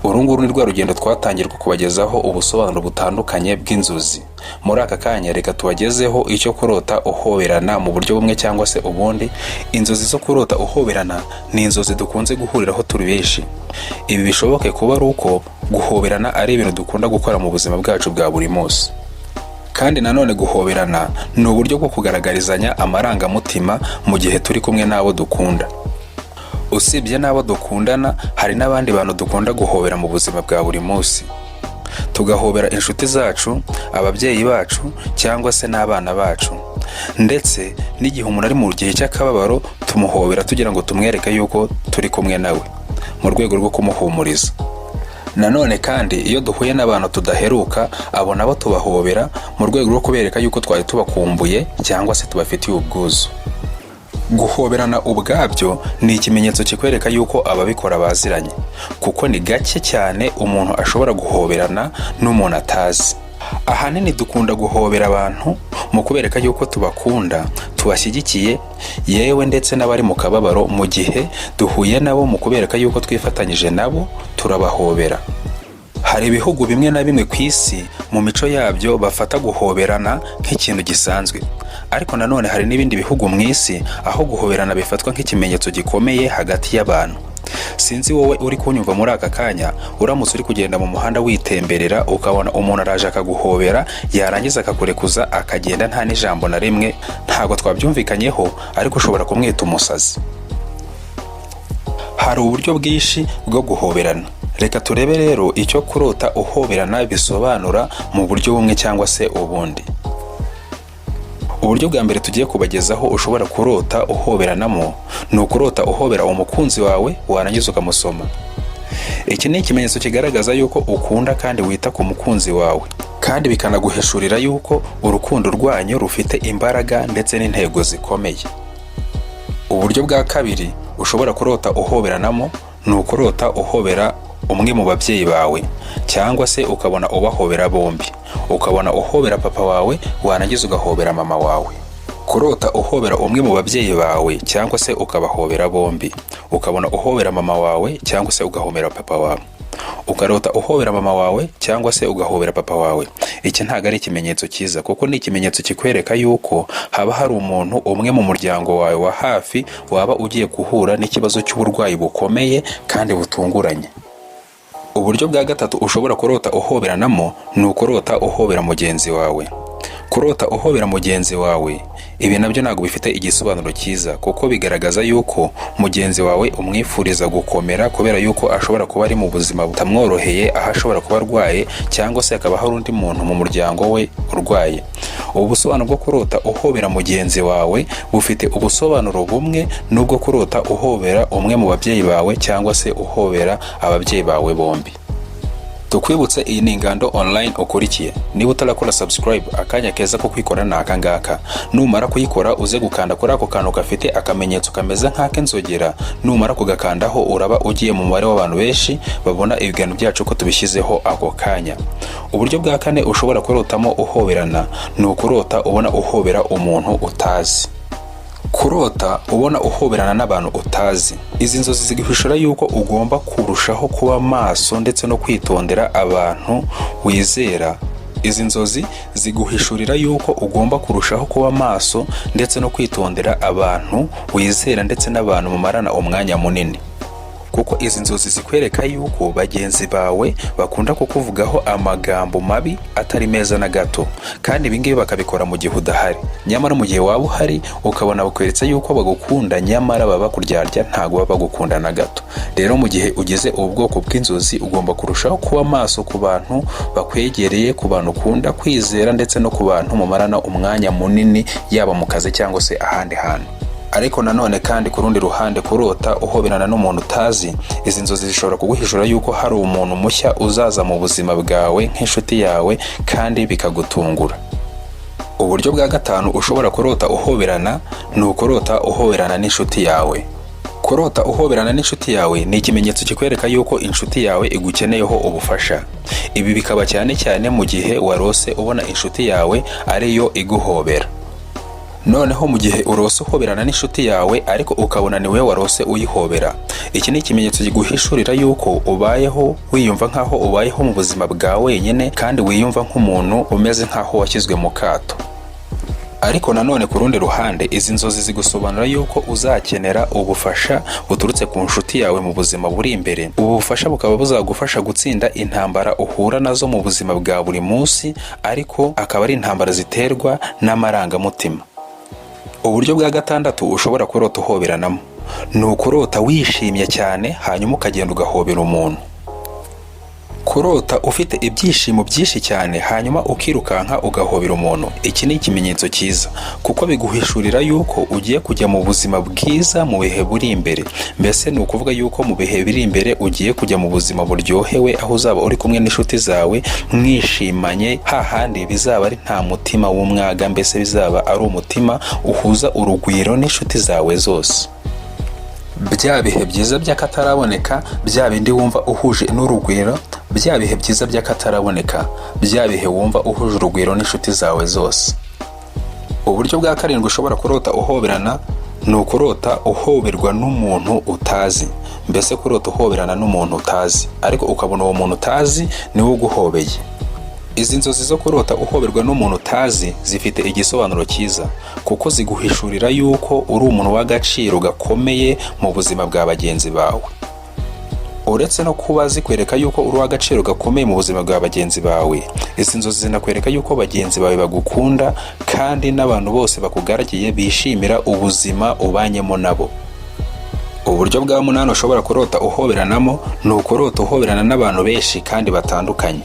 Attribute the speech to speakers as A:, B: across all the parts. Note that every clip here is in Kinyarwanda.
A: Urunguru ni rwa rugendo twatangirwa kubagezaho ubusobanuro butandukanye bw'inzozi. Muri aka kanya reka tubagezeho icyo kurota uhoberana mu buryo bumwe cyangwa se ubundi. Inzozi zo kurota uhoberana ni inzozi dukunze guhuriraho turi benshi. Ibi bishoboke kuba ari uko guhoberana ari ibintu dukunda gukora mu buzima bwacu bwa buri munsi. Kandi nanone guhoberana ni uburyo bwo kugaragarizanya amarangamutima mu gihe turi kumwe n'abo dukunda. Usibye n'abo dukundana, hari n'abandi bantu dukunda guhobera mu buzima bwa buri munsi. Tugahobera inshuti zacu, ababyeyi bacu cyangwa se n'abana bacu. Ndetse n'igihe umuntu ari mu gihe cy'akababaro, tumuhobera tugira ngo tumwereke yuko turi kumwe nawe mu rwego rwo kumuhumuriza. Nanone kandi iyo duhuye n'abantu tudaheruka, abo nabo tubahobera mu rwego rwo kubereka yuko twari tubakumbuye cyangwa se tubafitiye ubwuzu. Guhoberana ubwabyo ni ikimenyetso kikwereka yuko ababikora baziranye, kuko ni gake cyane umuntu ashobora guhoberana n'umuntu atazi. Ahanini dukunda guhobera abantu mu kubereka yuko tubakunda, tubashyigikiye, yewe ndetse n'abari mu kababaro. Mu gihe duhuye nabo mu kubereka yuko twifatanyije nabo, turabahobera. Hari ibihugu bimwe na bimwe ku isi mu mico yabyo bafata guhoberana nk'ikintu gisanzwe, ariko nanone hari n'ibindi bihugu mu isi aho guhoberana bifatwa nk'ikimenyetso gikomeye hagati y'abantu. Sinzi wowe uri kunyumva muri aka kanya, uramutse uri kugenda mu muhanda witemberera ukabona umuntu araje akaguhobera, yarangiza akakurekuza akagenda nta n'ijambo na rimwe, ntabwo twabyumvikanyeho, ariko ushobora kumwita umusazi. Hari uburyo bwinshi bwo guhoberana. Reka turebe rero icyo kurota uhoberana bisobanura mu buryo bumwe cyangwa se ubundi. Uburyo bwa mbere tugiye kubagezaho ushobora kurota uhoberanamo ni ukurota uhobera umukunzi wawe warangiza ukamusoma. Iki ni ikimenyetso kigaragaza yuko ukunda kandi wita ku mukunzi wawe, kandi bikanaguhishurira yuko urukundo rwanyu rufite imbaraga ndetse n'intego zikomeye. Uburyo bwa kabiri ushobora kurota uhoberanamo ni ukurota uhobera umwe mu babyeyi bawe, cyangwa se ukabona ubahobera bombi. Ukabona uhobera papa wawe warangiza ugahobera mama wawe. Kurota uhobera umwe mu babyeyi bawe cyangwa se ukabahobera bombi. Ukabona uhobera mama wawe cyangwa se ugahobera papa wawe. Ukarota uhobera mama wawe cyangwa se ugahobera papa wawe. Iki ntago ari ikimenyetso cyiza, kuko ni ikimenyetso kikwereka yuko haba hari umuntu umwe mu muryango wawe wa hafi waba ugiye guhura n'ikibazo cy'uburwayi bukomeye kandi butunguranye. Uburyo bwa gatatu ushobora kurota uhoberanamo ni ukurota uhobera mugenzi wawe. Kurota uhobera mugenzi wawe, ibi nabyo ntabwo bifite igisobanuro cyiza, kuko bigaragaza yuko mugenzi wawe umwifuriza gukomera, kubera yuko ashobora kuba ari mu buzima butamworoheye, aho ashobora kuba arwaye, cyangwa se akaba hari undi muntu mu muryango we urwaye. Ubu busobanuro bwo kurota uhobera mugenzi wawe bufite ubusobanuro bumwe n'ubwo kurota uhobera umwe mu babyeyi bawe cyangwa se uhobera ababyeyi bawe bombi. Tukwibutse, iyi ni Ingando Online ukurikiye. Niba utarakora subscribe, akanya keza ko kwikora ni aka ngaka. Numara kuyikora uze gukanda kuri ako kantu gafite akamenyetso kameze nk'ak'inzogera. Numara kugakandaho uraba ugiye mu mubare w'abantu benshi babona ibiganiro byacu ko tubishyizeho ako kanya. Uburyo bwa kane ushobora kurotamo uhoberana ni ukurota ubona uhobera umuntu utazi. Kurota ubona uhoberana n'abantu utazi, izi nzozi ziguhishura yuko ugomba kurushaho kuba maso ndetse no kwitondera abantu wizera. Izi nzozi ziguhishurira yuko ugomba kurushaho kuba maso ndetse no kwitondera abantu wizera ndetse n'abantu mumarana umwanya munini, kuko izi nzozi zikwereka yuko bagenzi bawe bakunda kukuvugaho amagambo mabi atari meza na gato, kandi ibingibi bakabikora mu gihe udahari. Nyamara mu gihe waba uhari ukabona bakweretse yuko bagukunda, nyamara baba bakuryarya, ntago baba bagukunda na gato. Rero mu gihe ugize ubu bwoko bw'inzozi ugomba kurushaho kuba maso ku bantu bakwegereye, ku bantu ukunda kwizera ndetse no ku bantu mumarana umwanya munini, yaba mu kazi cyangwa se ahandi hantu. Ariko nanone kandi ku rundi ruhande, kurota uhoberana n'umuntu utazi, izi nzozi zishobora kuguhishura yuko hari umuntu mushya uzaza mu buzima bwawe nk'inshuti yawe, kandi bikagutungura. Uburyo bwa gatanu ushobora kurota uhoberana ni ukurota uhoberana n'inshuti yawe. Kurota uhoberana n'inshuti yawe ni ikimenyetso kikwereka yuko inshuti yawe igukeneyeho ubufasha. Ibi bikaba cyane cyane mu gihe warose ubona inshuti yawe ariyo iguhobera. Noneho mu gihe urose uhoberana n'inshuti yawe ariko ukabona ni wowe warose uyihobera, iki ni ikimenyetso kiguhishurira yuko ubayeho wiyumva nk'aho ubayeho mu buzima bwa wenyine kandi wiyumva nk'umuntu umeze nk'aho washyizwe mu kato. Ariko nanone ku rundi ruhande izi nzozi zigusobanura yuko uzakenera ubufasha buturutse ku nshuti yawe mu buzima buri imbere. Ubu bufasha bukaba buzagufasha gutsinda intambara uhura nazo mu buzima bwa buri munsi, ariko akaba ari intambara ziterwa n'amarangamutima. Uburyo bwa gatandatu ushobora kurota uhoberanamo ni ukurota wishimye cyane hanyuma ukagenda ugahobera umuntu. Kurota ufite ibyishimo byinshi cyane hanyuma ukirukanka ugahobera umuntu, iki ni ikimenyetso cyiza kuko biguhishurira yuko ugiye kujya mu buzima bwiza mu bihe buri imbere. Mbese ni ukuvuga yuko mu bihe biri imbere ugiye kujya mu buzima buryohewe, aho uzaba uri kumwe n'inshuti zawe mwishimanye, hahandi bizaba ari nta mutima w'umwaga, mbese bizaba ari umutima uhuza urugwiro n'inshuti zawe zose. Bya bihe byiza by'akataraboneka, bya bindi wumva uhuje n'urugwiro, bya bihe byiza by'akataraboneka, bya bihe wumva uhuje urugwiro n'inshuti zawe zose. Uburyo bwa karindwi ushobora kurota uhoberana ni ukurota uhoberwa n'umuntu utazi. Mbese kurota uhoberana n'umuntu utazi ariko ukabona uwo muntu utazi niwe uguhobeye. Izi nzozi zo kurota uhoberwa n'umuntu utazi zifite igisobanuro cyiza kuko ziguhishurira yuko uri umuntu w'agaciro gakomeye mu buzima bwa bagenzi bawe. Uretse no kuba zikwereka yuko uri uw'agaciro gakomeye mu buzima bwa bagenzi bawe, izi nzozi zinakwereka yuko bagenzi bawe bagukunda kandi n'abantu bose bakugaragiye bishimira ubuzima ubanyemo nabo. Uburyo bwa munani ushobora kurota uhoberanamo ni ukurota uhoberana n'abantu benshi kandi batandukanye.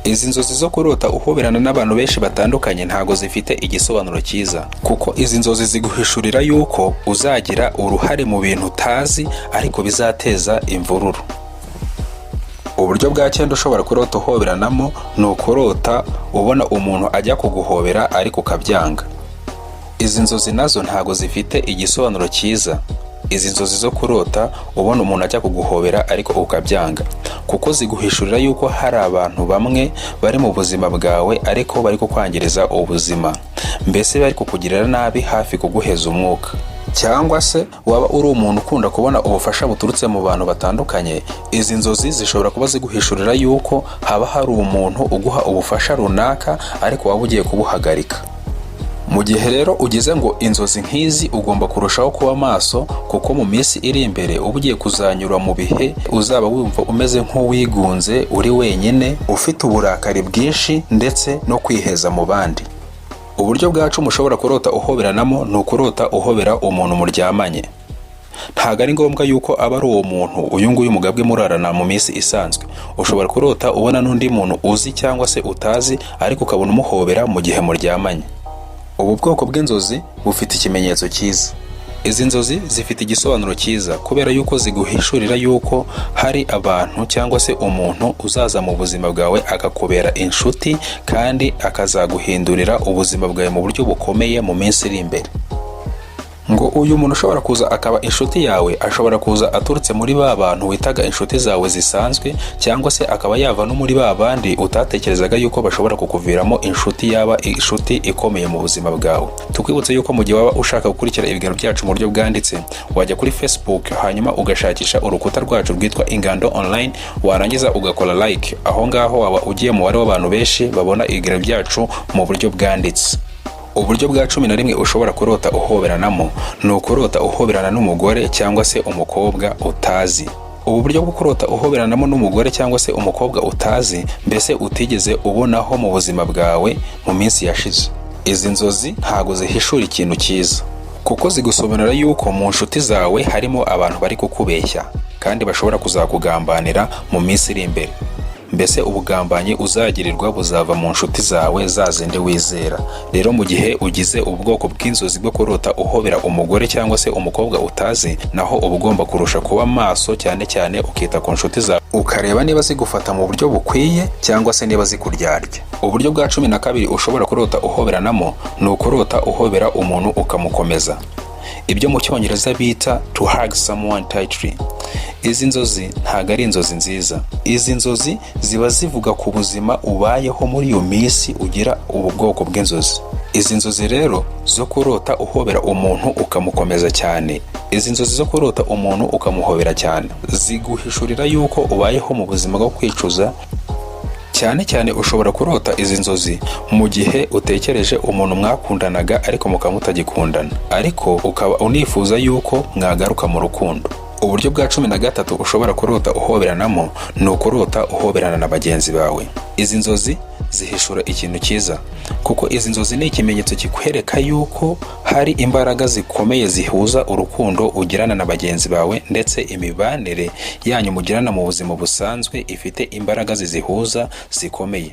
A: Izi nzozi zo kurota uhoberana n'abantu benshi batandukanye ntago zifite igisobanuro cyiza kuko izi nzozi ziguhishurira yuko uzagira uruhare mu bintu utazi ariko bizateza imvururu. Uburyo bwa cyenda ushobora kurota uhoberanamo ni ukurota ubona umuntu ajya kuguhobera ariko ukabyanga. Izi nzozi nazo ntago zifite igisobanuro cyiza. Izi nzozi zo kurota ubona umuntu ajya kuguhobera ariko ukabyanga kuko ziguhishurira yuko hari abantu bamwe bari mu buzima bwawe ariko bari kukwangiriza ubuzima, mbese bari kukugirira nabi hafi kuguheza umwuka. Cyangwa se waba uri umuntu ukunda kubona ubufasha buturutse mu bantu batandukanye, izi nzozi zishobora kuba ziguhishurira yuko haba hari umuntu uguha ubufasha runaka ariko waba ugiye kubuhagarika. Mu gihe rero ugize ngo inzozi nk'izi ugomba kurushaho kuba maso kuko mu minsi iri imbere uba ugiye kuzanyura mu bihe uzaba wumva umeze nk'uwigunze, uri wenyine, ufite uburakari bwinshi ndetse no kwiheza mu bandi. Uburyo bwacu mushobora kurota uhoberanamo ni ukurota uhobera umuntu muryamanye. Ntago ari ngombwa yuko aba ari uwo muntu uyu nguyu mugabwe murarana mu minsi isanzwe. Ushobora kurota ubona n'undi muntu uzi cyangwa se utazi ariko ukabona umuhobera mu gihe muryamanye. Ubu bwoko bw'inzozi bufite ikimenyetso cyiza. Izi nzozi zifite igisobanuro cyiza kubera yuko ziguhishurira yuko hari abantu cyangwa se umuntu uzaza mu buzima bwawe akakubera inshuti kandi akazaguhindurira ubuzima bwawe mu buryo bukomeye mu minsi iri imbere. Ngo uyu muntu ushobora kuza akaba inshuti yawe ashobora kuza aturutse muri ba bantu witaga inshuti zawe zisanzwe, cyangwa se akaba yava no muri ba bandi utatekerezaga yuko bashobora kukuviramo inshuti, yaba inshuti ikomeye mu buzima bwawe. Tukwibutse yuko mu gihe waba ushaka gukurikira ibiganiro byacu mu buryo bwanditse, wajya kuri Facebook hanyuma ugashakisha urukuta rwacu rwitwa Ingando Online, warangiza ugakora like. Aho ngaho waba ugiye mu mubare w'abantu benshi babona ibiganiro byacu mu buryo bwanditse. Uburyo bwa 11 ushobora kurota uhoberanamo ni ukurota uhoberana n'umugore cyangwa se umukobwa utazi. Ubu buryo bwo kurota uhoberanamo n'umugore cyangwa se umukobwa utazi, mbese utigeze ubonaho mu buzima bwawe mu minsi yashize. Izi nzozi ntago zihishura ikintu cyiza kuko zigusobanura yuko mu nshuti zawe harimo abantu bari kukubeshya kandi bashobora kuzakugambanira mu minsi iri imbere. Mbese ubugambanyi uzagirirwa buzava mu nshuti zawe zazinde wizera. Rero mu gihe ugize ubwoko bw'inzozi bwo kurota uhobera umugore cyangwa se umukobwa utazi, naho uba ugomba kurusha kuba maso cyane cyane ukita ku nshuti zawe ukareba niba zigufata mu buryo bukwiye cyangwa se niba zikuryarya. Uburyo bwa 12 ushobora kurota uhoberanamo ni ukurota uhobera umuntu ukamukomeza, ibyo mu Cyongereza bita to hug someone tightly. Izi nzozi ntago ari inzozi nziza. Izi nzozi ziba zivuga ku buzima ubayeho muri iyo minsi ugira ubu bwoko bw'inzozi. Izi nzozi rero zo kurota uhobera umuntu ukamukomeza cyane, izi nzozi zo kurota umuntu ukamuhobera cyane ziguhishurira yuko ubayeho mu buzima bwo kwicuza. Cyane cyane ushobora kurota izi nzozi mu gihe utekereje umuntu mwakundanaga ariko mukaba mutagikundana, ariko ukaba unifuza yuko mwagaruka mu rukundo. Uburyo bwa 13 ushobora kurota uhoberanamo ni ukurota uhoberana na bagenzi bawe. Izi nzozi zihishura ikintu cyiza, kuko izi nzozi ni ikimenyetso kikwereka yuko hari imbaraga zikomeye zihuza urukundo ugirana na bagenzi bawe, ndetse imibanire yanyu mugirana mu buzima busanzwe ifite imbaraga zizihuza zikomeye.